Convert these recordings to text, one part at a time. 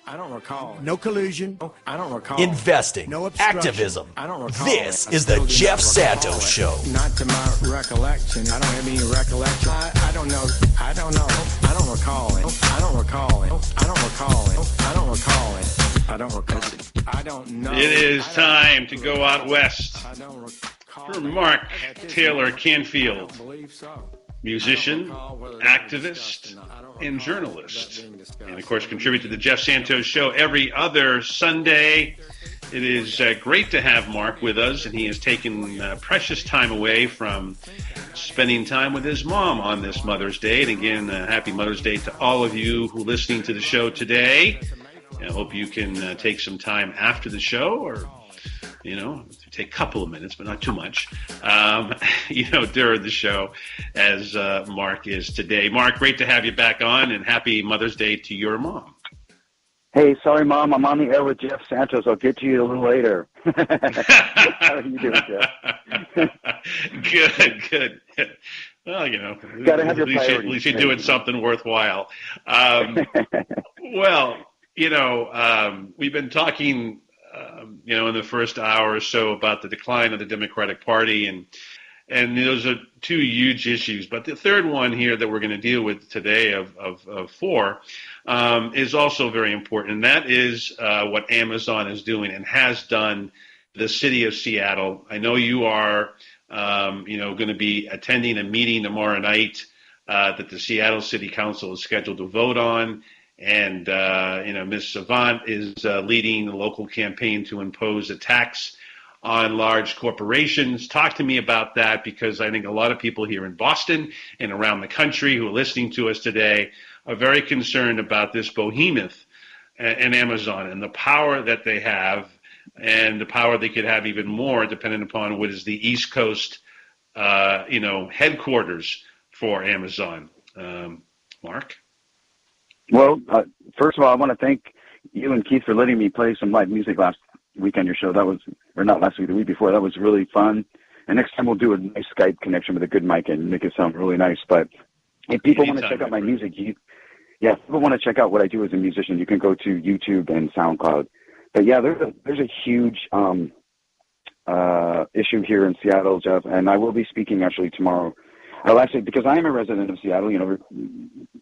I don't recall. No collusion. I don't recall. Investing. No obstruction. Activism. I don't recall. This is the Jeff Santos Show. Not to my recollection. I don't have any recollection. I don't know. I don't know. I don't recall it. I don't recall it. I don't recall it. I don't recall it. I don't recall it. I don't know. It is time to go out west for Mark Taylor-Canfield, musician, activist, and journalist. And, of course, contribute to the Jeff Santos Show every other Sunday. It is great to have Mark with us, and he has taken precious time away from spending time with his mom on this Mother's Day. And again, happy Mother's Day to all of you who are listening to the show today. I hope you can take some time after the show, or, take a couple of minutes, but not too much, during the show, as Mark is today. Mark, great to have you back on, and happy Mother's Day to your mom. Hey, sorry, Mom, I'm on the air with Jeff Santos. I'll get to you a little later. How are you doing, Jeff? Good. Well, gotta have your at least you're doing something worthwhile. We've been talking, in the first hour or so about the decline of the Democratic Party, and those are two huge issues. But the third one here that we're going to deal with today of four is also very important, and that is what Amazon is doing and has done the city of Seattle. I know you are, going to be attending a meeting tomorrow night that the Seattle City Council is scheduled to vote on. And, Ms. Sawant is leading the local campaign to impose a tax on large corporations. Talk to me about that, because I think a lot of people here in Boston and around the country who are listening to us today are very concerned about this behemoth and Amazon and the power that they have, and the power they could have even more depending upon what is the East Coast, headquarters for Amazon. Mark? Well, first of all, I want to thank you and Keith for letting me play some live music last week on your show. That was, or not last week, the week before. That was really fun. And next time we'll do a nice Skype connection with a good mic and make it sound really nice. But if people want to check out my music, if people want to check out what I do as a musician, you can go to YouTube and SoundCloud. But yeah, there's a huge issue here in Seattle, Jeff, and I will be speaking actually tomorrow. Well, actually, because I am a resident of Seattle,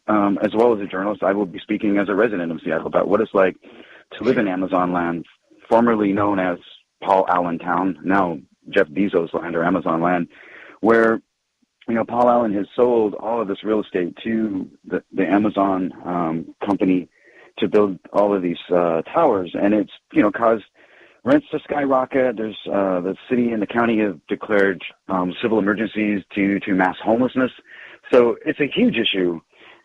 as well as a journalist, I will be speaking as a resident of Seattle about what it's like to live in Amazon land, formerly known as Paul Allen Town, now Jeff Bezos land or Amazon land, where, Paul Allen has sold all of this real estate to the Amazon company to build all of these towers. And it's, caused rents to skyrocket. There's the city and the county have declared civil emergencies due to mass homelessness. So it's a huge issue.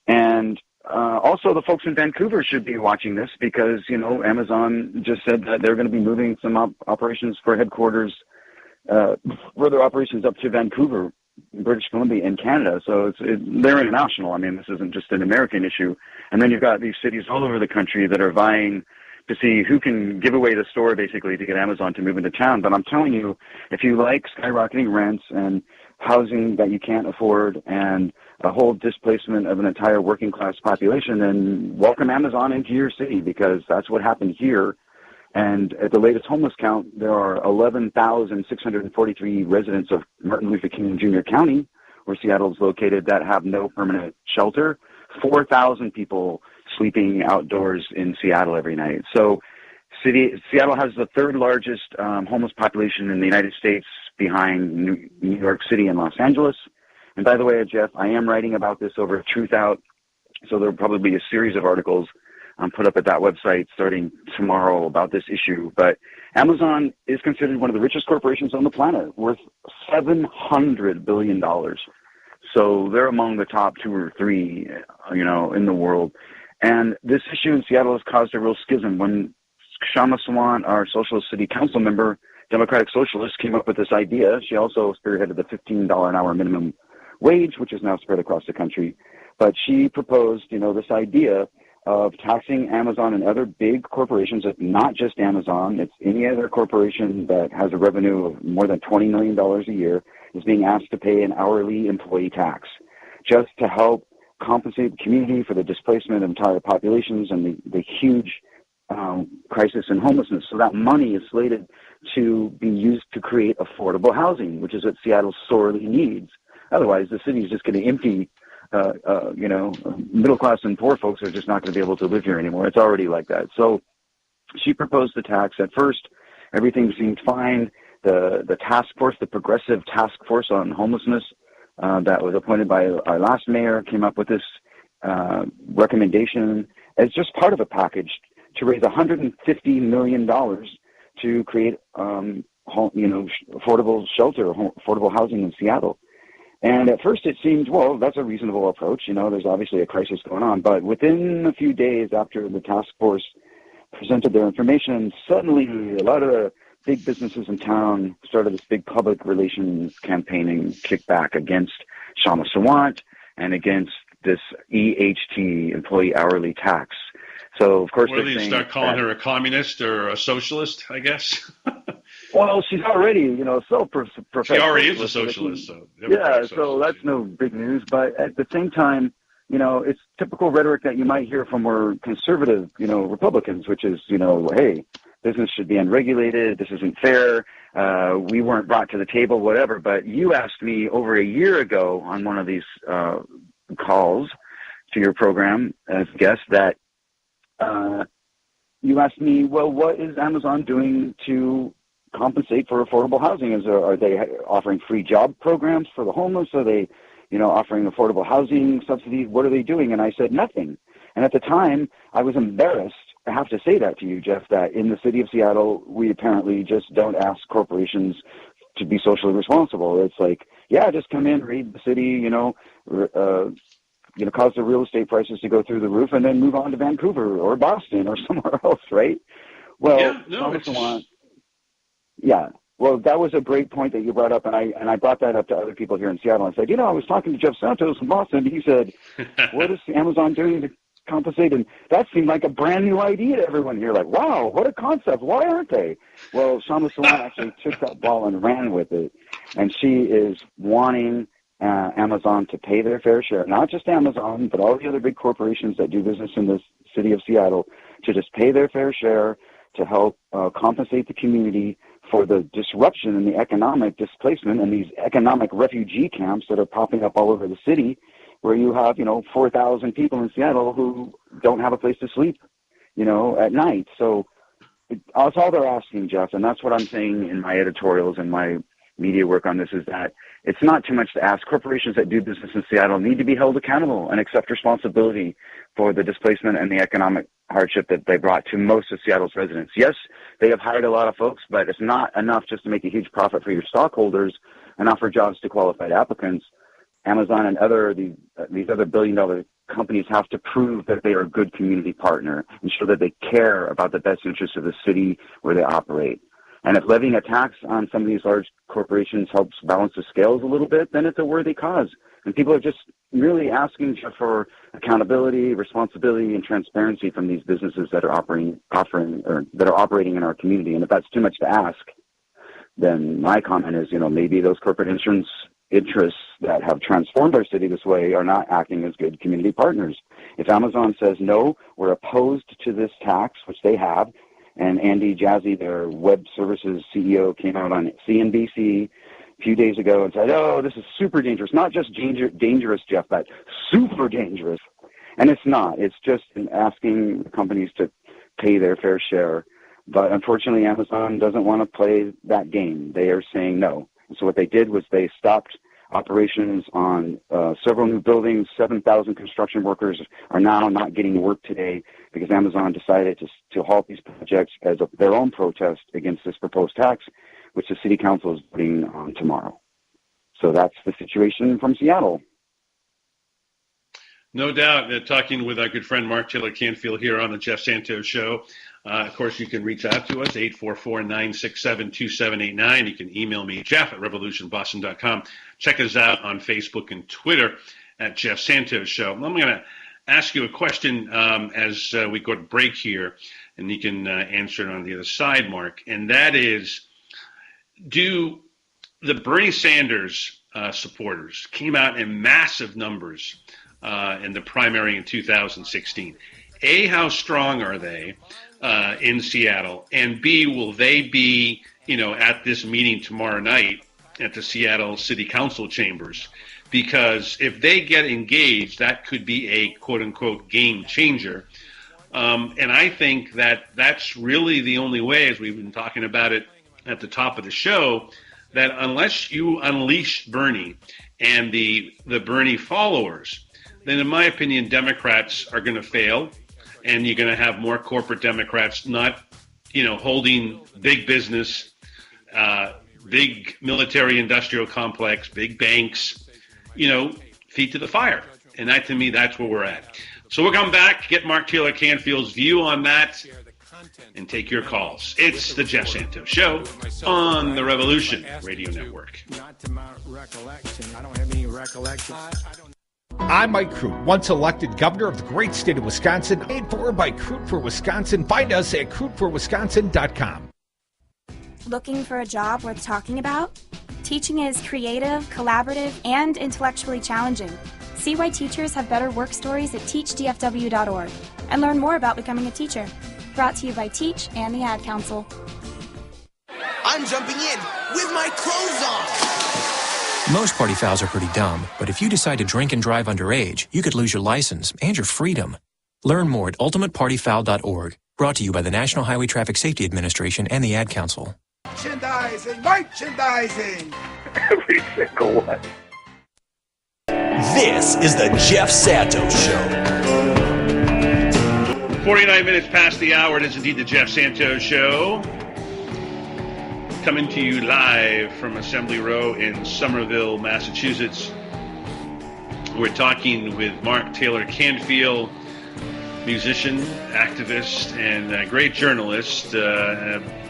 And also the folks in Vancouver should be watching this, because, Amazon just said that they're going to be moving some operations for headquarters, further operations up to Vancouver, British Columbia, in Canada. So they're international. I mean, this isn't just an American issue. And then you've got these cities all over the country that are vying to see who can give away the store, basically, to get Amazon to move into town. But I'm telling you, if you like skyrocketing rents and housing that you can't afford and a whole displacement of an entire working class population, then welcome Amazon into your city, because that's what happened here. And at the latest homeless count, there are 11,643 residents of Martin Luther King Jr. County, where Seattle is located, that have no permanent shelter. 4,000 people sleeping outdoors in Seattle every night. So Seattle has the third largest homeless population in the United States, behind New York City and Los Angeles. And by the way, Jeff, I am writing about this over Truth Out, so there will probably be a series of articles put up at that website starting tomorrow about this issue. But Amazon is considered one of the richest corporations on the planet, worth $700 billion. So they're among the top 2 or 3, in the world. And this issue in Seattle has caused a real schism. When Kshama Sawant, our Socialist City Council member, Democratic Socialist, came up with this idea, she also spearheaded the $15 an hour minimum wage, which is now spread across the country. But she proposed, this idea of taxing Amazon and other big corporations, not just Amazon. It's any other corporation that has a revenue of more than $20 million a year is being asked to pay an hourly employee tax, just to help compensate the community for the displacement of entire populations and the huge crisis in homelessness. So that money is slated to be used to create affordable housing, which is what Seattle sorely needs. Otherwise, the city is just going to empty. Middle class and poor folks are just not going to be able to live here anymore. It's already like that. So she proposed the tax. At first, everything seemed fine. The task force, the progressive task force on homelessness that was appointed by our last mayor, came up with this recommendation as just part of a package to raise $150 million to create, affordable shelter, affordable housing in Seattle. And at first it seemed, well, that's a reasonable approach. There's obviously a crisis going on. But within a few days after the task force presented their information, suddenly a lot of the big businesses in town started this big public relations campaigning kickback against Kshama Sawant and against this EHT, employee hourly tax. So, of course, What do they start calling her, a communist or a socialist, I guess? Well, she's already, self-professed. She already is a socialist. So that's no big news. But at the same time, it's typical rhetoric that you might hear from more conservative, Republicans, which is, hey, business should be unregulated. This isn't fair. We weren't brought to the table, whatever. But you asked me over a year ago on one of these calls to your program as a guest that you asked me, well, what is Amazon doing to compensate for affordable housing? Are they offering free job programs for the homeless? Are they, offering affordable housing subsidies? What are they doing? And I said nothing. And at the time, I was embarrassed. I have to say that to you, Jeff, that in the city of Seattle, we apparently just don't ask corporations to be socially responsible. It's like, yeah, just come in, read the city, cause the real estate prices to go through the roof and then move on to Vancouver or Boston or somewhere else, right? Well, well, that was a great point that you brought up, and I brought that up to other people here in Seattle. I said, I was talking to Jeff Santos in Boston. He said, what is Amazon doing to compensate? And that seemed like a brand new idea to everyone here. Like, wow, what a concept. Why aren't they? Well, Kshama Sawant actually took that ball and ran with it, and she is wanting Amazon to pay their fair share, not just Amazon, but all the other big corporations that do business in the city of Seattle, to just pay their fair share to help compensate the community for the disruption and the economic displacement and these economic refugee camps that are popping up all over the city, where you have, 4,000 people in Seattle who don't have a place to sleep, at night. So that's all they're asking, Jeff, and that's what I'm saying in my editorials and my media work on this, is that it's not too much to ask. Corporations that do business in Seattle need to be held accountable and accept responsibility for the displacement and the economic hardship that they brought to most of Seattle's residents. Yes, they have hired a lot of folks, but it's not enough just to make a huge profit for your stockholders and offer jobs to qualified applicants. Amazon and these other billion-dollar companies have to prove that they are a good community partner and show that they care about the best interests of the city where they operate. And if levying a tax on some of these large corporations helps balance the scales a little bit, then it's a worthy cause. And people are just really asking for accountability, responsibility, and transparency from these businesses that are operating in our community. And if that's too much to ask, then my comment is, maybe those corporate interests that have transformed our city this way are not acting as good community partners. If Amazon says, no, we're opposed to this tax, which they have, and Andy Jassy, their web services CEO, came out on CNBC a few days ago and said, oh, this is super dangerous. Not just dangerous, Jeff, but super dangerous. And it's not. It's just asking companies to pay their fair share. But unfortunately, Amazon doesn't want to play that game. They are saying no. And so what they did was they stopped operations on several new buildings. 7,000 construction workers are now not getting work today because Amazon decided to halt these projects as their own protest against this proposed tax, which the city council is voting on tomorrow. So that's the situation from Seattle. No doubt. Talking with our good friend Mark Taylor-Canfield here on the Jeff Santos Show. Of course, you can reach out to us, 844-967-2789. You can email me, Jeff at revolutionboston.com. Check us out on Facebook and Twitter at Jeff Santos Show. I'm going to ask you a question as we go to break here, and you can answer it on the other side, Mark. And that is, do the Bernie Sanders supporters came out in massive numbers in the primary in 2016. A, how strong are they in Seattle? And B, will they be, at this meeting tomorrow night at the Seattle City Council chambers? Because if they get engaged, that could be a quote-unquote game changer. And I think that that's really the only way, as we've been talking about it at the top of the show, that unless you unleash Bernie and the Bernie followers, then in my opinion, Democrats are going to fail, and you're going to have more corporate Democrats not, holding big business, big military-industrial complex, big banks, feet to the fire. And that, to me, that's where we're at. So we'll come back, get Mark Taylor-Canfield's view on that, and take your calls. It's the Jeff Santos Show on the Revolution Radio Network. Not to my recollection. I don't have any recollection. I'm Mike Crute, once elected governor of the great state of Wisconsin. Paid for by Crute for Wisconsin. Find us at cruteforwisconsin.com. Looking for a job worth talking about? Teaching is creative, collaborative, and intellectually challenging. See why teachers have better work stories at teachdfw.org and learn more about becoming a teacher. Brought to you by Teach and the Ad Council. I'm jumping in with my clothes on. Most party fouls are pretty dumb, but if you decide to drink and drive underage, you could lose your license and your freedom. Learn more at ultimatepartyfoul.org. Brought to you by the National Highway Traffic Safety Administration and the Ad Council. Merchandising! Every single one. This is the Jeff Santos Show. 49 minutes past the hour. It is indeed the Jeff Santos Show. Coming to you live from Assembly Row in Somerville, Massachusetts. We're talking with Mark Taylor-Canfield, musician, activist, and a great journalist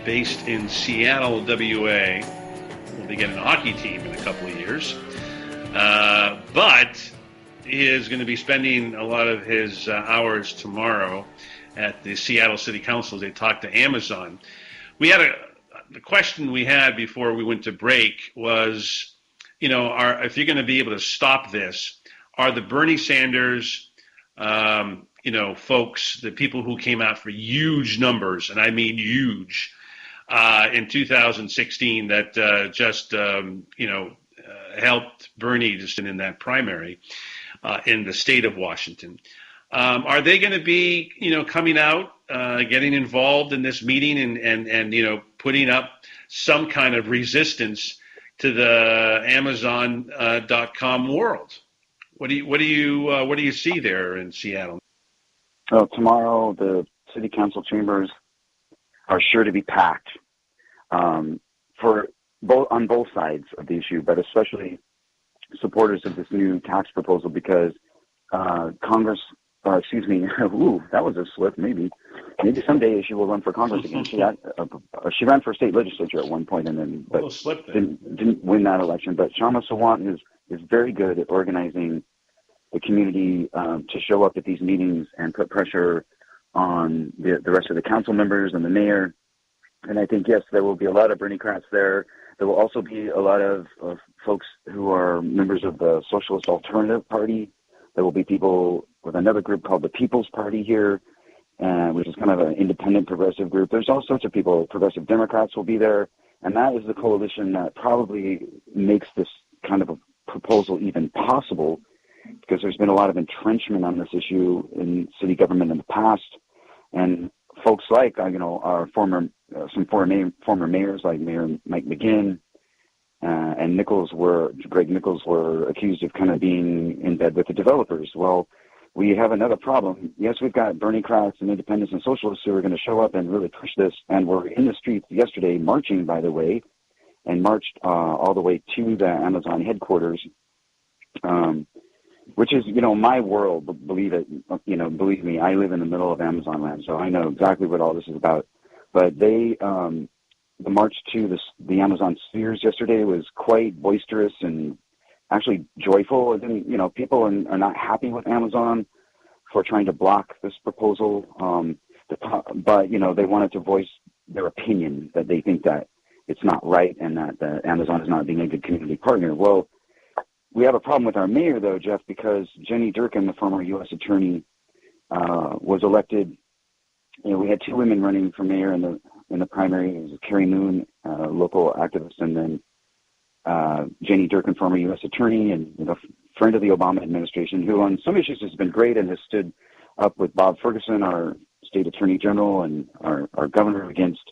based in Seattle, WA. We'll be getting a hockey team in a couple of years. But he is going to be spending a lot of his hours tomorrow at the Seattle City Council as they talk to Amazon. We had the question we had before we went to break was, if you're going to be able to stop this, are the Bernie Sanders, folks, the people who came out for huge numbers, and I mean huge, in 2016 that helped Bernie just in that primary in the state of Washington. Are they going to be, coming out, getting involved in this meeting and putting up some kind of resistance to the Amazon.com world? What do you see there in Seattle? Well, tomorrow the city council chambers are sure to be packed on both sides of the issue, but especially supporters of this new tax proposal because Congress. Ooh, that was a slip. Maybe someday she will run for Congress again. She ran for state legislature at one point and then didn't win that election. But Kshama Sawant is very good at organizing the community to show up at these meetings and put pressure on the rest of the council members and the mayor. And I think, yes, there will be a lot of Bernie-crats there. There will also be a lot of folks who are members of the Socialist Alternative Party. There will be people with another group called the People's Party here, which is kind of an independent progressive group. There's all sorts of people. Progressive Democrats will be there. And that is the coalition that probably makes this kind of a proposal even possible because there's been a lot of entrenchment on this issue in city government in the past. And folks like, our former mayors like Mayor Mike Makin and Greg Nichols were accused of kind of being in bed with the developers. Well, we have another problem. Yes, we've got Bernie-crats and independents and socialists who are going to show up and really push this. And we're in the streets yesterday marching, by the way, and marched all the way to the Amazon headquarters, which is, my world. Believe me, I live in the middle of Amazon land, so I know exactly what all this is about. But the march to the Amazon spheres yesterday was quite boisterous and actually joyful. And, people are not happy with Amazon for trying to block this proposal. But, they wanted to voice their opinion that they think that it's not right and that Amazon is not being a good community partner. Well, we have a problem with our mayor, though, Jeff, because Jenny Durkan, the former U.S. attorney, was elected. You know, we had two women running for mayor in the primary. It was Carrie Moon, local activist, and then Jenny Durkan, former U.S. attorney and friend of the Obama administration, who on some issues has been great and has stood up with Bob Ferguson, our state attorney general, and our governor against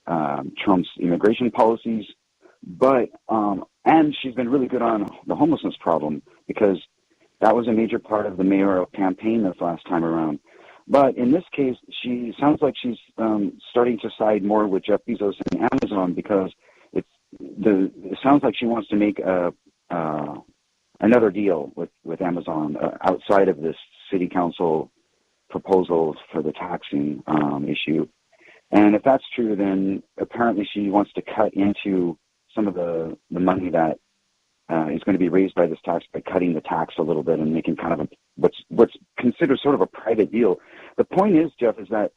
Trump's immigration policies. But and she's been really good on the homelessness problem, because that was a major part of the mayoral campaign this last time around. But in this case, she sounds like she's starting to side more with Jeff Bezos and Amazon, because it sounds like she wants to make another deal with Amazon outside of this city council proposal for the taxing issue. And if that's true, then apparently she wants to cut into some of the money that is going to be raised by this tax by cutting the tax a little bit and making kind of what's considered sort of a private deal. The point is, Jeff, is that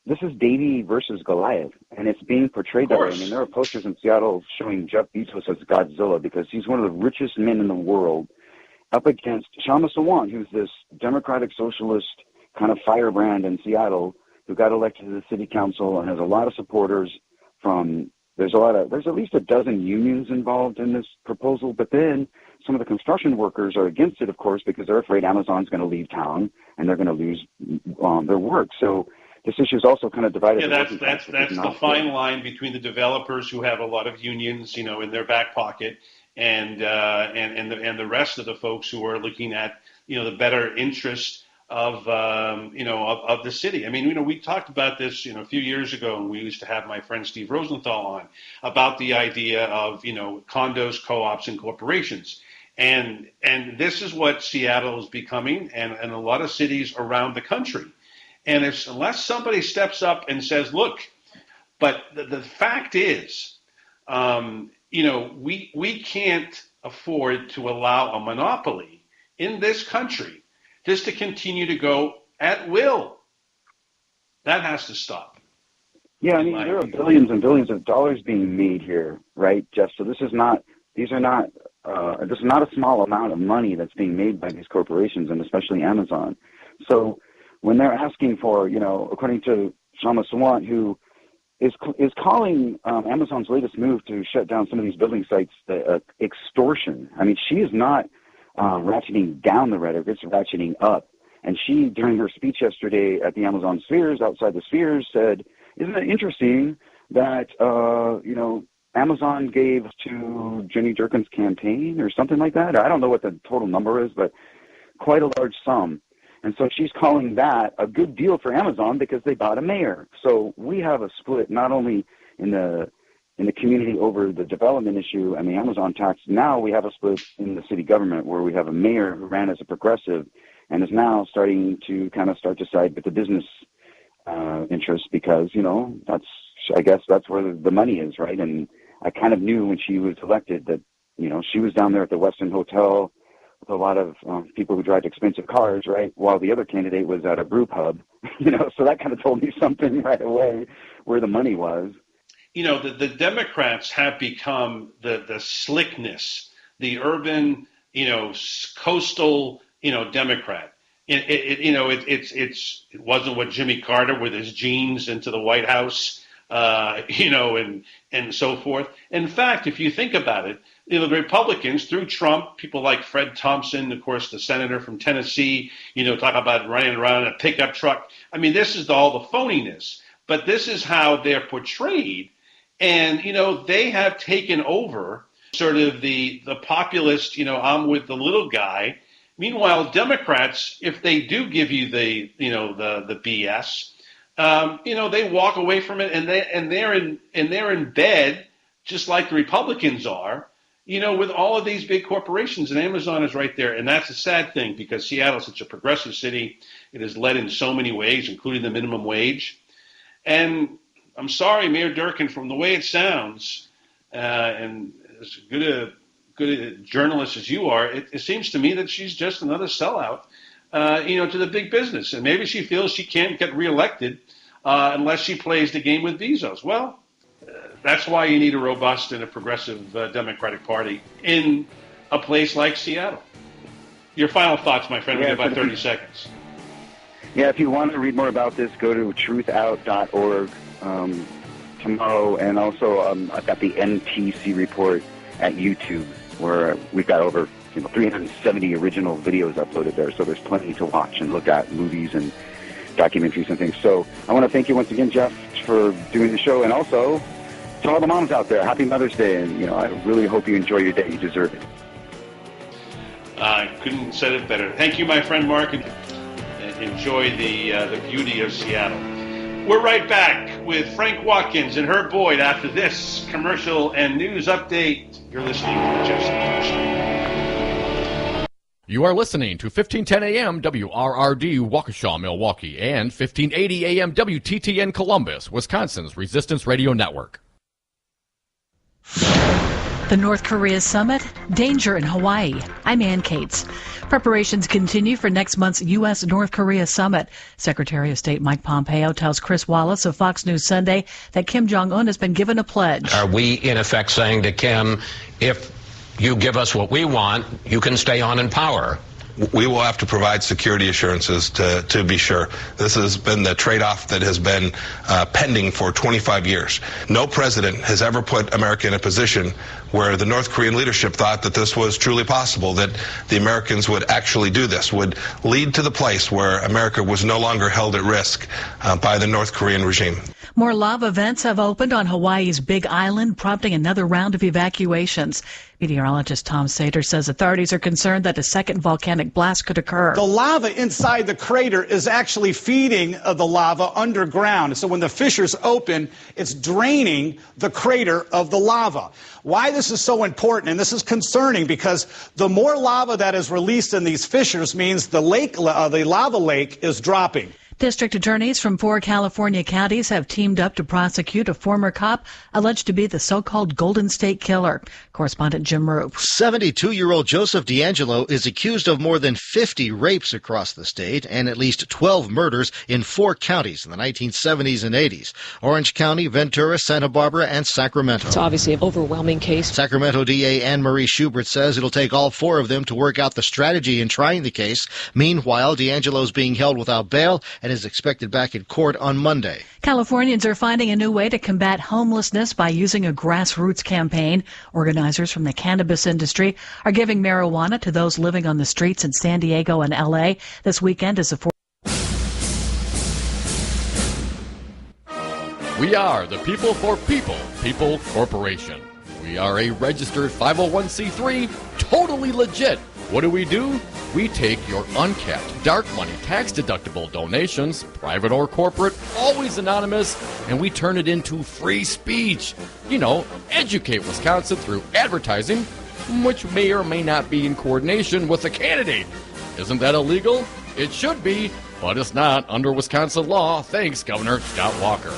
this is David versus Goliath, and it's being portrayed that way. I mean, there are posters in Seattle showing Jeff Bezos as Godzilla, because he's one of the richest men in the world, up against Kshama Sawant, who's this democratic socialist kind of firebrand in Seattle, who got elected to the city council and has a lot of supporters from. There's at least a dozen unions involved in this proposal, but then some of the construction workers are against it, of course, because they're afraid Amazon's going to leave town and they're going to lose their work. So this issue is also kind of divided. Yeah, that's the fine line between the developers who have a lot of unions, in their back pocket, and the rest of the folks who are looking at, the better interest of of the city. I mean, we talked about this, a few years ago, and we used to have my friend Steve Rosenthal on about the idea of, condos, co-ops, and corporations. And this is what Seattle is becoming, and a lot of cities around the country. And unless somebody steps up and says, look, but the fact is, we can't afford to allow a monopoly in this country just to continue to go at will. That has to stop. Yeah, I mean, there are billions and billions of dollars being made here, right, Jeff? So this is not a small amount of money that's being made by these corporations, and especially Amazon. So when they're asking for, according to Kshama Sawant, who is calling Amazon's latest move to shut down some of these building sites extortion. I mean, she is not ratcheting down the rhetoric, it's ratcheting up. And she, during her speech yesterday at the Amazon Spheres, outside the Spheres, said, isn't it interesting that, Amazon gave to Jenny Durkan's campaign or something like that? I don't know what the total number is, but quite a large sum. And so she's calling that a good deal for Amazon because they bought a mayor. So we have a split not only in the community over the development issue and the Amazon tax. Now we have a split in the city government where we have a mayor who ran as a progressive and is now starting to start to side with the business interests, because, I guess that's where the money is, right? And I kind of knew when she was elected that, she was down there at the Westin Hotel with a lot of people who drive expensive cars, right? While the other candidate was at a brew pub, so that kind of told me something right away where the money was. The Democrats have become the slickness, the urban, coastal, Democrat. It wasn't what Jimmy Carter with his jeans into the White House, and so forth. In fact, if you think about it, the Republicans, through Trump, people like Fred Thompson, of course, the senator from Tennessee, talk about running around in a pickup truck. I mean, this is all the phoniness, but this is how they're portrayed. And, they have taken over sort of the populist, I'm with the little guy. Meanwhile, Democrats, if they do give you the BS, they walk away from it, and they're in bed, just like the Republicans are, with all of these big corporations, and Amazon is right there. And that's a sad thing, because Seattle is such a progressive city. It has led in so many ways, including the minimum wage. And I'm sorry, Mayor Durkan, from the way it sounds, and as good a journalist as you are, it seems to me that she's just another sellout, to the big business. And maybe she feels she can't get reelected unless she plays the game with Bezos. Well, that's why you need a robust and a progressive Democratic Party in a place like Seattle. Your final thoughts, my friend. We have about 30 seconds. Yeah, if you want to read more about this, go to truthout.org tomorrow. And also, I've got the NTC report at YouTube, where we've got over 370 original videos uploaded there. So there's plenty to watch and look at, movies and documentaries and things. So I want to thank you once again, Jeff, for doing the show. And also, to all the moms out there, happy Mother's Day. And, I really hope you enjoy your day. You deserve it. I couldn't have said it better. Thank you, my friend Mark, and enjoy the beauty of Seattle. We're right back with Frank Watkins and Herb Boyd after this commercial and news update. You're listening to the Jeff Santos Show. You are listening to 1510 AM WRRD Waukesha, Milwaukee, and 1580 AM WTTN Columbus, Wisconsin's Resistance Radio Network. The North Korea summit, danger in Hawaii. I'm Ann Cates. Preparations continue for next month's U.S.-North Korea summit. Secretary of State Mike Pompeo tells Chris Wallace of Fox News Sunday that Kim Jong-un has been given a pledge. Are we, in effect, saying to Kim, if you give us what we want, you can stay on in power? We will have to provide security assurances to be sure. This has been the trade-off that has been pending for 25 years. No president has ever put America in a position where the North Korean leadership thought that this was truly possible, that the Americans would actually do this, would lead to the place where America was no longer held at risk by the North Korean regime. More lava vents have opened on Hawaii's Big Island, prompting another round of evacuations. Meteorologist Tom Sater says authorities are concerned that a second volcanic blast could occur. The lava inside the crater is actually feeding the lava underground. So when the fissures open, it's draining the crater of the lava. Why this is so important, and this is concerning, because the more lava that is released in these fissures means the lava lake is dropping. District attorneys from 4 California counties have teamed up to prosecute a former cop alleged to be the so-called Golden State Killer. Correspondent Jim Roop. 72-year-old Joseph D'Angelo is accused of more than 50 rapes across the state and at least 12 murders in 4 counties in the 1970s and 80s. Orange County, Ventura, Santa Barbara, and Sacramento. It's obviously an overwhelming case. Sacramento DA Anne Marie Schubert says it'll take all 4 of them to work out the strategy in trying the case. Meanwhile, D'Angelo is being held without bail and is expected back in court on Monday. Californians are finding a new way to combat homelessness by using a grassroots campaign. Organizers from the cannabis industry are giving marijuana to those living on the streets in San Diego and L.A. This weekend is We are the People for People Corporation. We are a registered 501c3, totally legit. What do? We take your uncapped, dark money, tax-deductible donations, private or corporate, always anonymous, and we turn it into free speech. Educate Wisconsin through advertising, which may or may not be in coordination with the candidate. Isn't that illegal? It should be, but it's not under Wisconsin law, thanks Governor Scott Walker.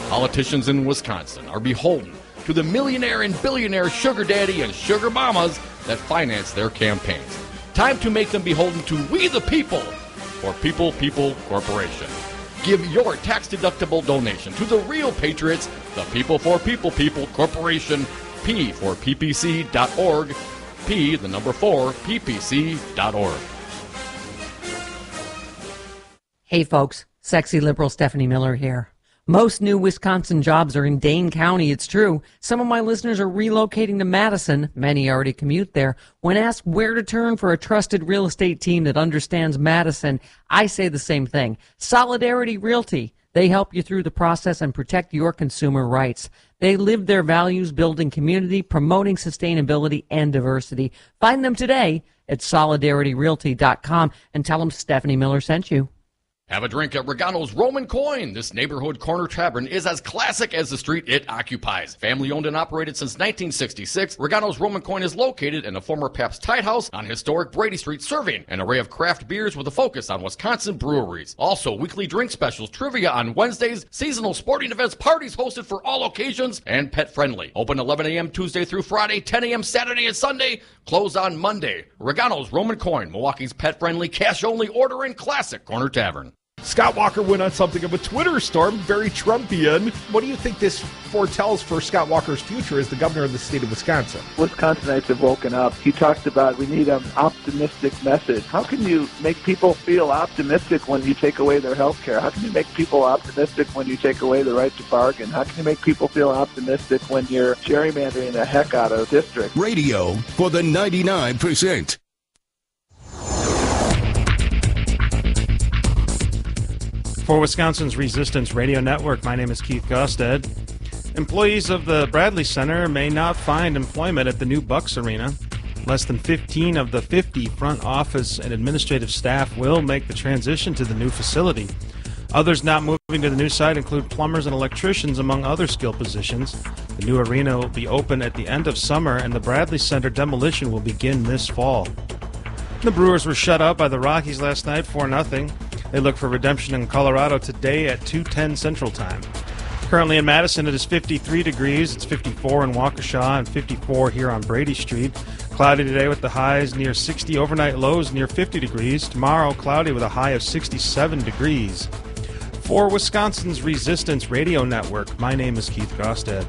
Politicians in Wisconsin are beholden to the millionaire and billionaire sugar daddy and sugar mamas that finance their campaigns. Time to make them beholden to we the people for People Corporation. Give your tax-deductible donation to the real patriots, the People for People Corporation, p4ppc.org, p4ppc.org. Hey folks, sexy liberal Stephanie Miller here. Most new Wisconsin jobs are in Dane County, it's true. Some of my listeners are relocating to Madison. Many already commute there. When asked where to turn for a trusted real estate team that understands Madison, I say the same thing. Solidarity Realty. They help you through the process and protect your consumer rights. They live their values, building community, promoting sustainability and diversity. Find them today at solidarityrealty.com and tell them Stephanie Miller sent you. Have a drink at Regano's Roman Coin. This neighborhood corner tavern is as classic as the street it occupies. Family owned and operated since 1966, Regano's Roman Coin is located in the former Pabst Tide House on historic Brady Street, serving an array of craft beers with a focus on Wisconsin breweries. Also, weekly drink specials, trivia on Wednesdays, seasonal sporting events, parties hosted for all occasions, and pet friendly. Open 11 a.m. Tuesday through Friday, 10 a.m. Saturday and Sunday, closed on Monday. Regano's Roman Coin, Milwaukee's pet friendly, cash only order and classic corner tavern. Scott Walker went on something of a Twitter storm, very Trumpian. What do you think this foretells for Scott Walker's future as the governor of the state of Wisconsin? Wisconsinites have woken up. He talked about we need an optimistic message. How can you make people feel optimistic when you take away their health care? How can you make people optimistic when you take away the right to bargain? How can you make people feel optimistic when you're gerrymandering the heck out of districts? Radio for the 99%. For Wisconsin's Resistance Radio Network, my name is Keith Gosted. Employees of the Bradley Center may not find employment at the new Bucks Arena. Less than 15 of the 50 front office and administrative staff will make the transition to the new facility. Others not moving to the new site include plumbers and electricians, among other skilled positions. The new arena will be open at the end of summer, and the Bradley Center demolition will begin this fall. The Brewers were shut out by the Rockies last night 4-0. They look for redemption in Colorado today at 2:10 Central Time. Currently in Madison, it is 53 degrees. It's 54 in Waukesha and 54 here on Brady Street. Cloudy today with the highs near 60, overnight lows near 50 degrees. Tomorrow, cloudy with a high of 67 degrees. For Wisconsin's Resistance Radio Network, my name is Keith Gosted.